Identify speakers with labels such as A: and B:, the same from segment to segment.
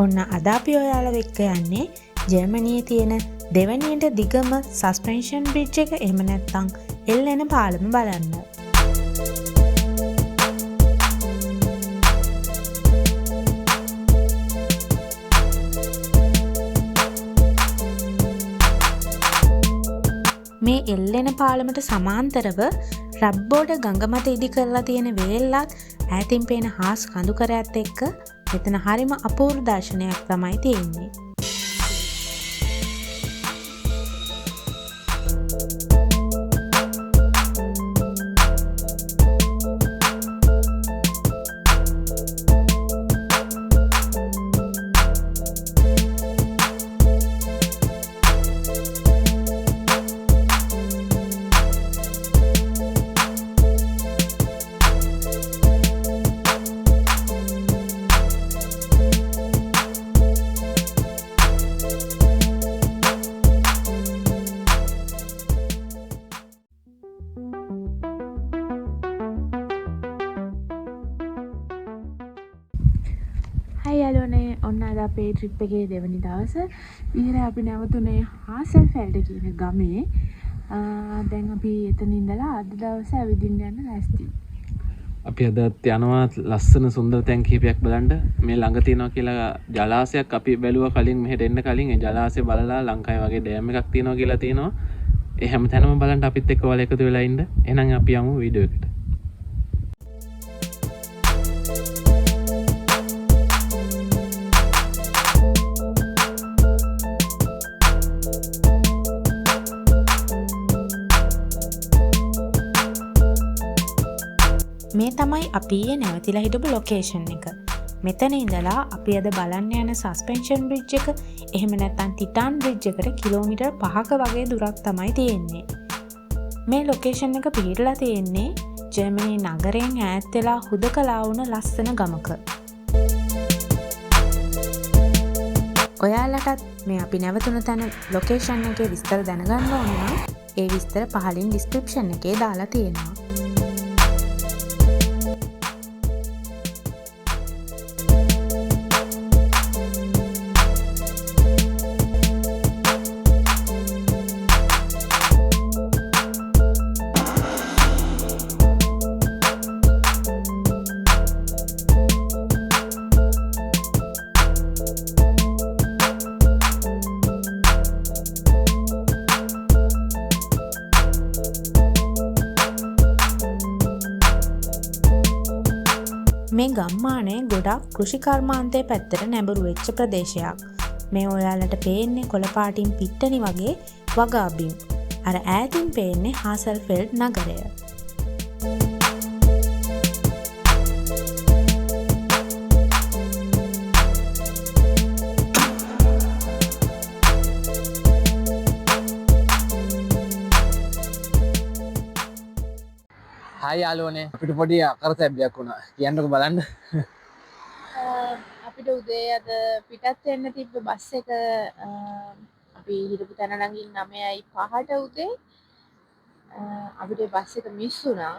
A: ඔන්න අද අපි ඔයාලා එක්ක යන්නේ ජර්මනියේ තියෙන දෙවැනියට දිගම සස්පෙන්ෂන් බ්‍රිජ් එක එහෙම නැත්නම් එල්ලෙන පාලම බලන්න. මේ එල්ලෙන පාලමට සමාන්තරව රබ්බෝඩ ගඟ මත ඉදි කරලා තියෙන වේල්ලත් ඈතින් පේන හාස් කඳුකරයත් එක්ක මෙතන හරිම අපූර්ව දර්ශනයක් තමයි තියෙන්නේ.
B: හයිලෝනේ ඔන්න අද අපේ ට්‍රිප් එකේ දෙවනි දවස ඊට අපි නැවතුනේ හාසල්ෆෙල්ඩ් කියන ගමේ. දැන් අපි එතන ඉඳලා අද දවසේ ඇවිදින්න යන ලෑස්ති.
C: අපි අදත් යනවා ලස්සන සුන්දර තැන් කිහිපයක් බලන්න. මේ ළඟ තියෙනවා කියලා ජලාශයක් අපි බැලුවා කලින් මෙහෙට එන්න කලින්. ඒ ජලාශය බලලා ලංකාවේ වගේ ඩෑම් එකක් තියෙනවා කියලා තියෙනවා. ඒ හැම තැනම බලන්න අපිත් එක්ක ඔයාලා එකතු වෙලා ඉන්න. එහෙනම් අපි යමු වීඩියෝ එකට.
A: මේ තමයි අපි නැවතිලා හිටපු ලොකේෂන් එක. මෙතන ඉඳලා අපි අද බලන්න යන සස්පෙන්ෂන් බ්‍රිජ් එක එහෙම නැත්නම් ටිටාන් බ්‍රිජ් එකට කිලෝමීටර් 5ක වගේ දුරක් තමයි තියෙන්නේ. මේ ලොකේෂන් එක පිහිටලා තියෙන්නේ ජර්මනි නගරයෙන් ඈත් වෙලා හුදකලා වුණ ලස්සන ගමක. ඔයාලටත් මේ අපි නැවතුන තැන ලොකේෂන් එකේ විස්තර දැනගන්න ඕන නම් ඒ විස්තර පහලින් ඩිස්ක්‍රිප්ෂන් එකේ දාලා තියෙනවා. මේ ගම්මානය ගොඩක් කෘෂිකර්මාන්තය පැත්තට නැඹුරු වෙච්ච ප්‍රදේශයක්. මේ ඔයාලට පේන්නේ කොළපාටින් පිට්ටනි වගේ වගාබිම්. අර ඈතින් පේන්නේ හාසල්ෆෙල්ඩ් නගරය.
C: හයි යාළුවනේ අපිට පොඩි අකරතැබ්බයක් වුණා. කියන්නකෝ බලන්න.
B: අපිට උදේ අද පිටත් වෙන්න තිබ්බ බස් එක අපි හිටපු තැන ළඟින් 9:05ට උදේ අපිට බස් එක මිස් වුණා.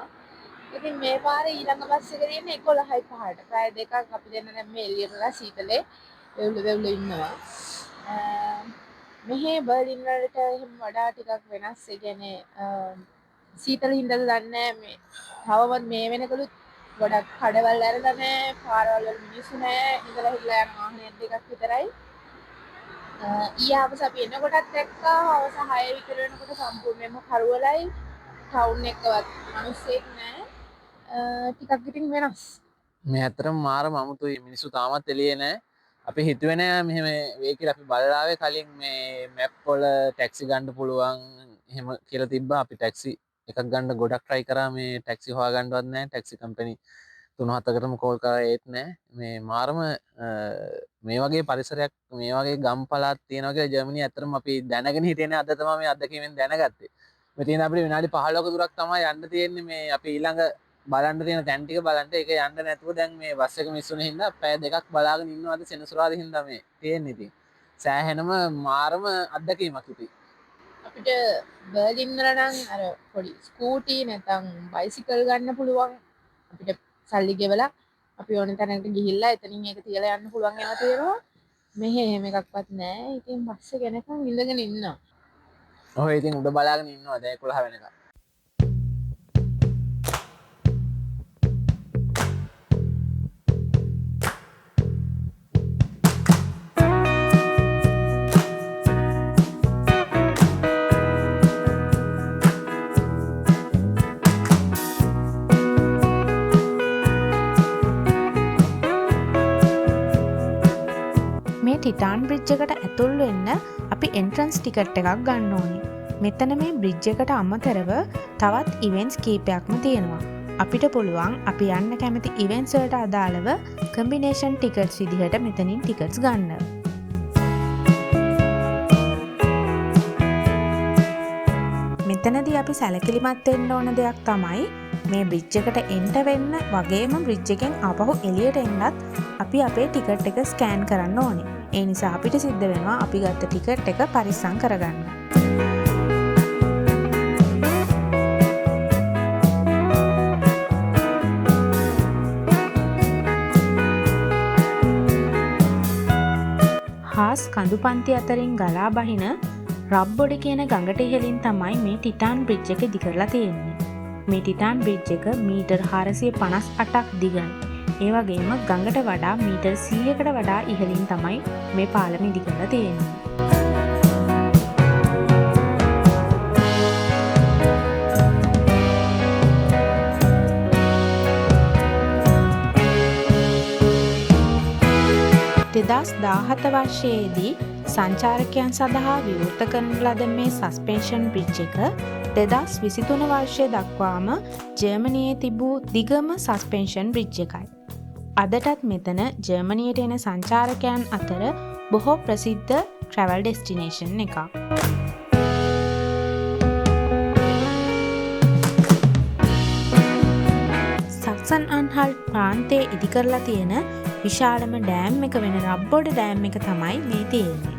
B: ඉතින් මේ පාරේ ඊළඟ බස් එක තියෙන්නේ 11:05ට. ප්‍රය දෙකක් අපි දෙන්න දැන් මේ එළියටලා සීතලේ වෙවුල ඉන්නවා. මෙහි බර්ලින් වලට එහෙම වඩා ටිකක් වෙනස්. ඒ කියන්නේ සීතල හින්දාද දන්නේ මේ තවමත් මේ වෙනකලුත් ගොඩක් කඩවල් ඇරලා නැහැ, පාරවල් වල මිනිස්සු නැහැ, ඉඳලා හිටලා යන වාහනයක් දෙකක් විතරයි. ඊයවස අපි එනකොටත් දැක්කා හවස 6 විතර වෙනකොට සම්පූර්ණයෙන්ම කරවලයි, ටවුන් එකවත් මිනිස්සෙක් නැහැ. ටිකක් ඉතින් වෙනස්.
C: මේ ඇත්තටම මාරම අමුතුයි. මිනිස්සු තාමත් එළියේ නැහැ. අපි හිතුවේ නෑ මෙහෙම වෙයි කියලා. අපි බලලා ආවේ කලින් මේ මැප් වල ටැක්සි ගන්න පුළුවන් එහෙම කියලා තිබ්බා. අපි ටැක්සි එකක් ගන්න ගොඩක් try කරා. මේ ටැක්සි හොයාගන්නවත් නැහැ. ටැක්සි කම්පැනි 3-4කටම කෝල් කරා ඒත් නැහැ. මේ මාරම මේ වගේ පරිසරයක් මේ වගේ ගම් පළාත් තියෙනවා කියලා ජර්මනිය ඇත්තටම අපි දැනගෙන හිටියේ නෑ. අද තමයි මේ අත්දැකීමෙන් දැනගත්තේ. මෙතන අපිට විනාඩි 15ක දුරක් තමයි යන්න තියෙන්නේ. මේ අපි ඊළඟ බලන්න තියෙන තැන් ටික බලන්න. ඒක යන්න නැතුව දැන් මේ බස් එක මිස් වුණ හින්දා පැය දෙකක් බලාගෙන ඉන්නවාද සෙනසුරාදා හින්දා මේ තියෙන්නේ. ඉතින් සෑහෙනම මාරම අත්දැකීමක් ඉතින්.
B: අපිට බර්ලින් වල නම් අර පොඩි ස්කූටි නැත්නම් බයිසිකල් ගන්න පුළුවන්. අපිට සල්ලි ගෙවලා අපි ඕන තැනකට ගිහිල්ලා එතනින් ඒක තියලා යන්න පුළුවන් ඒවා තියෙනවා. මෙහෙ එහෙම එකක්වත් නෑ. ඉතින් බස් එක එනකන් ඉඳගෙන ඉන්නවා.
C: ඔය ඉතින් උඩ බලාගෙන ඉන්නවා දැන් 11 වෙනකම්.
A: මේ ටිටාන් බ්‍රිජ් එකට ඇතුල් වෙන්න අපි එන්ට්‍රන්ස් ටිකට් එකක් ගන්න ඕනේ. මෙතන මේ බ්‍රිජ් එකට අමතරව තවත් ඉවෙන්ට්ස් කීපයක්ම තියෙනවා. අපිට පුළුවන් අපි යන්න කැමති ඉවෙන්ට්ස් වලට අදාළව කම්බිනේෂන් ටිකට්ස් විදිහට මෙතනින් ටිකට්ස් ගන්න. මෙතනදී අපි සැලකිලිමත් වෙන්න ඕන දෙයක් තමයි මේ බ්‍රිජ් එකට එන්ට වෙන්න වගේම බ්‍රිජ් එකෙන් ආපහු එළියට එන්නත් අපි අපේ ටිකට් එක ස්කෑන් කරන්න ඕනේ. ඒ නිසා අපිට සිද්ධ වෙනවා අපි ගත්ත ටිකට් එක පරිස්සම් කරගන්න. හාස් කඳු පන්ති අතරින් ගලා බහින රබ්බොඩ කියන ගඟට ඉහළින් තමයි මේ ටිටාන් බ්‍රිජ් එක ඉදි කරලා තියෙන්නේ. මේ ටිටාන් බ්‍රිජ් එක මීටර් 458ක් දිගයි. ඒ වගේම ගඟට වඩා මීටර් 100කට වඩා ඉහළින් තමයි මේ පාලම ඉදි කරලා තියෙන්නේ. දෙදස් 17 වර්ෂයේදී සංචාරකයන් සඳහා විවෘත කරන ලද මේ සස්පෙන්ෂන් බ්‍රිජ් එක 2023 වර්ෂය දක්වාම ජර්මනියේ තිබූ දිගම සස්පෙන්ෂන් බ්‍රිජ් එකයි. අදටත් මෙතන ජර්මනියට එන සංචාරකයන් අතර බොහෝ ප්‍රසිද්ධ ට්‍රැවල් ඩෙස්ටිනේෂන් එකක්. සක්සන් අන්හල්ට් ප්‍රාන්තයේ ඉදි කරලා තියෙන විශාලම ඩෑම් එක වෙන රබ්බොඩ ඩෑම් එක තමයි මේ තියෙන්නේ.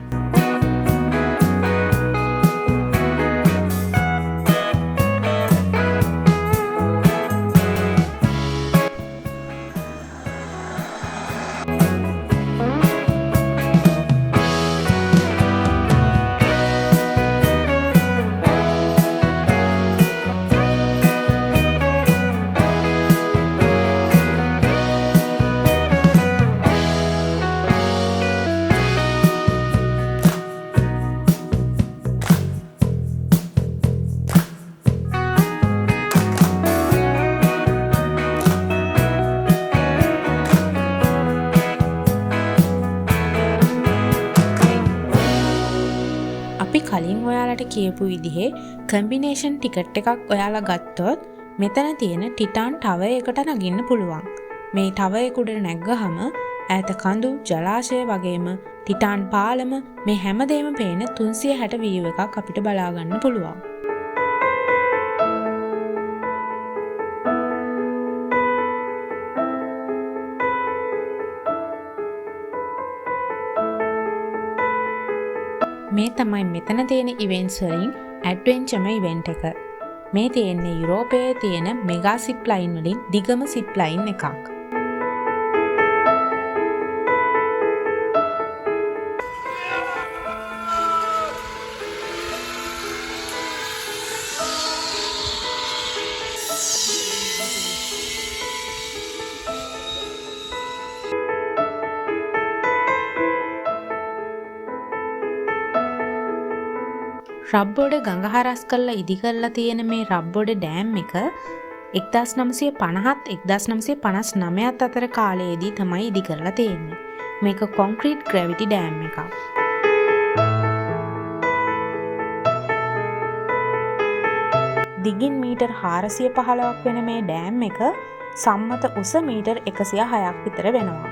A: කලින් ඔයාලට කියපු විදිහේ කම්බිනේෂන් ටිකට් එකක් ඔයාලා ගත්තොත් මෙතන තියෙන ටිටාන් ටවර් එකට නගින්න පුළුවන්. මේ ටවර් එක උඩ නැග්ගහම ඈත කඳු ජලාශය වගේම ටිටාන් පාලම මේ හැමදේම පේන 360 view එකක් අපිට බලා ගන්න පුළුවන්. මේ තමයි මෙතන තියෙන ඉවෙන්ට්ස් වලින් ඇඩ්වෙන්චර්ම ඉවෙන්ට් එක. මේ තියෙන්නේ යුරෝපයේ තියෙන මෙගා සිප් ලයින් වලින් දිගම සිප් ලයින් එකක්. රබ්බොඩ ගඟ හරස් කරලා ඉදි කරලා තියෙන මේ රබ්බොඩ ඩෑම් එක 1950ත් 1959ත් අතර කාලයේදී තමයි ඉදි කරලා තියෙන්නේ. මේක කොන්ක්‍රීට් ග්‍රැවිටි ඩෑම් එකක්. දිගින් මීටර් 415ක් වෙන මේ ඩෑම් එක සම්මත උස මීටර් 106ක් විතර වෙනවා.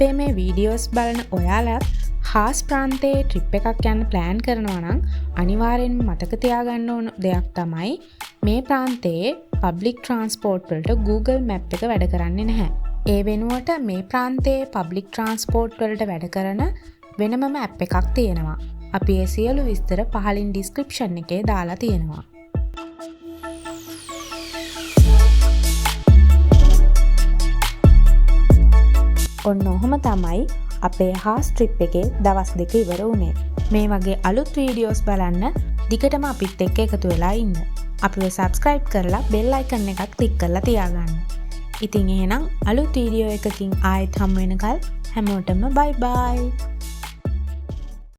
A: අපේ මේ වීඩියෝස් බලන ඔයාලත් හාස් ප්‍රාන්තයේ ට්‍රිප් එකක් යන්න ප්ලෑන් කරනවා නම් අනිවාර්යෙන්ම මතක තියාගන්න ඕන දෙයක් තමයි මේ ප්‍රාන්තයේ පබ්ලික් ට්‍රාන්ස්පෝර්ට් වලට Google Map එක වැඩ කරන්නේ නැහැ. ඒ වෙනුවට මේ ප්‍රාන්තයේ පබ්ලික් ට්‍රාන්ස්පෝර්ට් වලට වැඩ කරන වෙනමම ඇප් එකක් තියෙනවා. අපි ඒ සියලු විස්තර පහලින් ඩිස්ක්‍රිප්ෂන් එකේ දාලා තියෙනවා. ඔන්න ඔහොම තමයි අපේ හාස් ට්‍රිප් එකේ දවස් 2 ඉවර වුණේ. මේ වගේ අලුත් වීඩියෝස් බලන්න දිගටම අපිත් එක්ක එකතු වෙලා ඉන්න. අපිව subscribe කරලා bell icon එකත් click කරලා තියාගන්න. ඉතින් එහෙනම් අලුත් වීඩියෝ එකකින් ආයෙත් හමු වෙනකල් හැමෝටම bye bye.